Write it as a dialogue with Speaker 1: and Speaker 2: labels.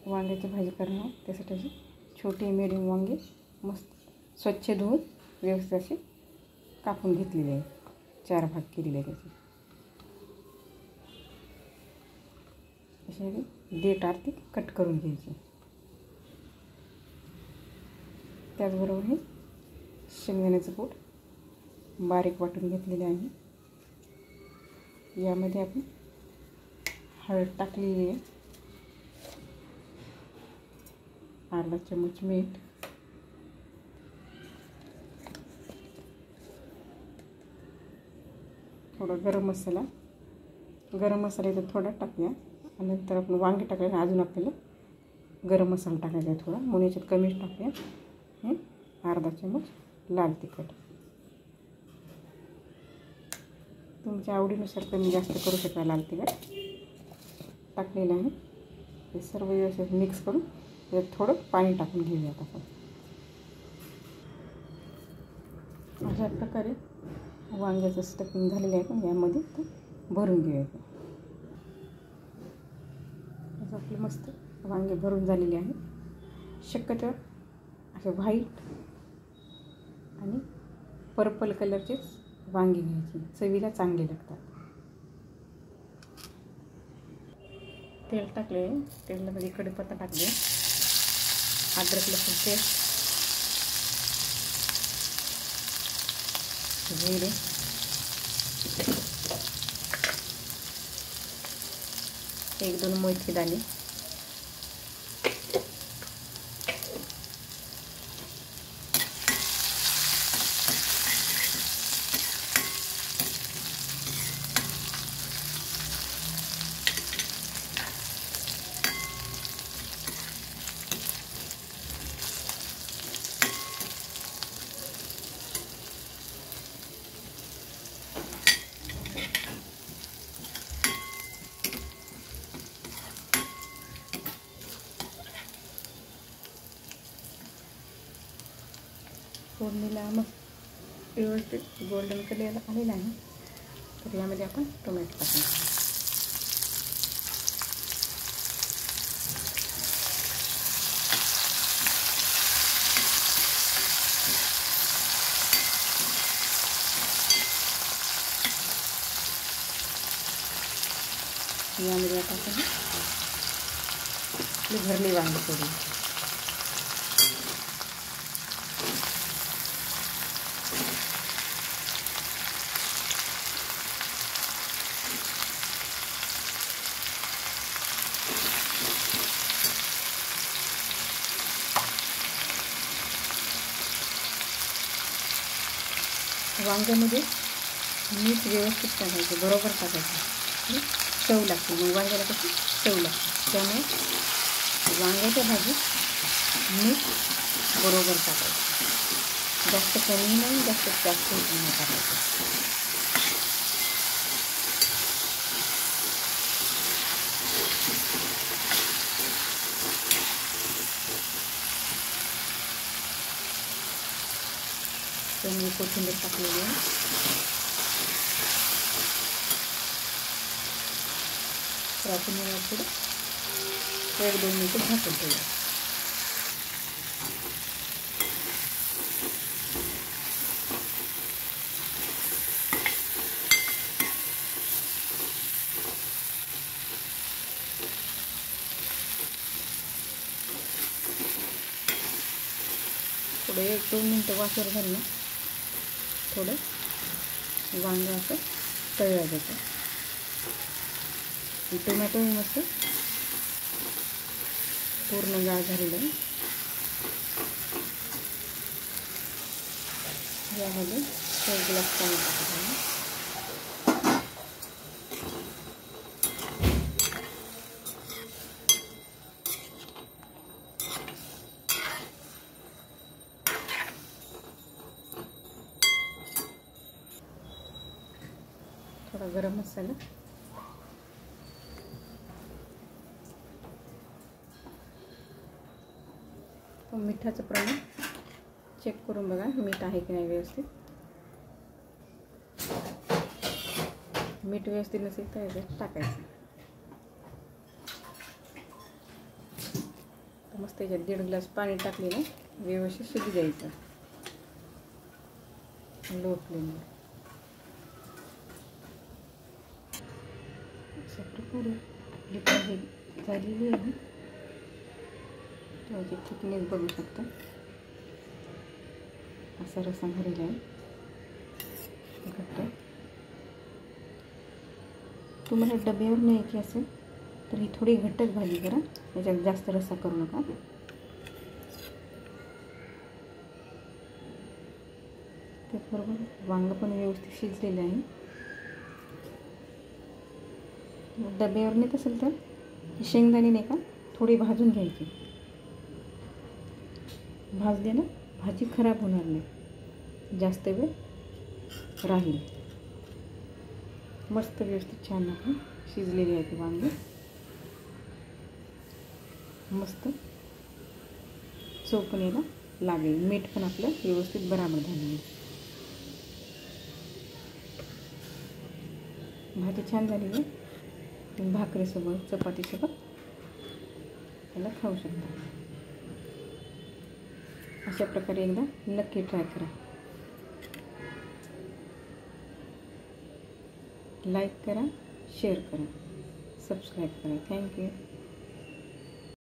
Speaker 1: वांग्याची भाजी करणार. त्यासाठी अशी छोटी मिडियम वांगी मस्त स्वच्छ धुवून व्यवस्थित अशी कापून घेतलेली आहे. 4 भाग केलेले आहे त्याचे. अशी देठ आरती कट करून घ्यायची. त्याचबरोबर हे शेंगदाण्याचं कूट बारीक वाटून घेतलेले आहे. यामध्ये आपण हळद टाकलेली आहे, अर्धा चमच मीठ, थोडा गरम मसाला इथं थोडा टाकूया. आणि नंतर आपण वांगे टाकायला अजून आपल्याला गरम मसाला टाकायचा आहे थोडा, म्हणून याच्यात कमीच टाकूया. हे अर्धा चमच लाल तिखट. तुमच्या आवडीनुसार कमी जास्त करू शकता. लाल तिखट टाकलेलं आहे. हे सर्व व्यवस्थित मिक्स करून त्यात थोडं पाणी टाकून घेऊयात आपण. अशा प्रकारे वांग्याचं स्टफिंग झालेलं आहे. पण यामध्ये ते भरून घेऊयात. असं आपले मस्त वांगे भरून झालेले आहे. शक्यतो असे व्हाईट आणि पर्पल कलरचेच वांगी घ्यायची, चवीला चांगले लागतात. तेल टाकले, तेलामध्ये कढीपत्ता टाकले, अद्रक लसूण पेस्ट, जिरे, 1-2 मेथी दाणे, फोडणीला मग व्यवस्थित गोल्डन कलर आलेला आहे. तर यामध्ये आपण टोमॅटो टाकून यामध्ये आता आपण भरली वांगी करू. वांग्यामध्ये मीठ व्यवस्थित टाकायचं, बरोबर टाकायचं, चव लागते. मग वांग्याला कशी चव लागते. त्यामुळे वांग्याच्या भाजीत मीठ बरोबर टाकायचं. जास्त कमी नाही, जास्त नाही टाकायचं. त्यामुळे कोथिंबीर टाकलेली आहे. तर आपण याला पुढे 1-2 मिनिटं झाकून ठेवूया. थोडं 1-2 मिनिटं वाफर झालं ना, थोडं वांगं असं तळलं जातं. टोमॅटो मस्त पूर्ण गाळ झालेलं आहे. यामध्ये 1 ग्लास पाणी टाकायचं. थोडा गरम मसाला, मिठाचं प्रमाण चेक करून बघा, मीठ आहे की नाही व्यवस्थित. मीठ व्यवस्थित नसेल तर टाकायचं. मस्त त्याच्यात 1.5 ग्लास पाणी टाकले ना व्यवस्थित शिजू द्यायचं लो फ्लेमवर. अशा प्रकारे आपली भाजी झालेली आहे. त्याची थिकनेस बघू शकता. असा रस्सा भरलेला आहे घट्ट. तुम्हाला डब्यावर न्यायची असेल तर ही थोडी घट्टच भाजी करा, याच्यात जास्त रस्सा करू नका. त्याचबरोबर वांगं पण व्यवस्थित शिजलेलं आहे. डब्यावर नेत असेल तर शेंगदाणे नाही का थोडी भाजून घ्यायची. भाजले ना भाजी खराब होणार नाही, जास्त वेळ राहील. मस्त व्यवस्थित छान आहे शिजलेली आहे ती वांगी. मस्त चव पण याला लागेल. मीठ पण आपलं व्यवस्थित बराबर झालेलं. भाजी छान झालेली आहे. भाकरीसोबत चपातीसोबत त्याला खाऊ शकता. अशा प्रकारे एकदा नक्की ट्राय करा. लाईक करा, शेअर करा, सबस्क्राईब करा. थँक्यू.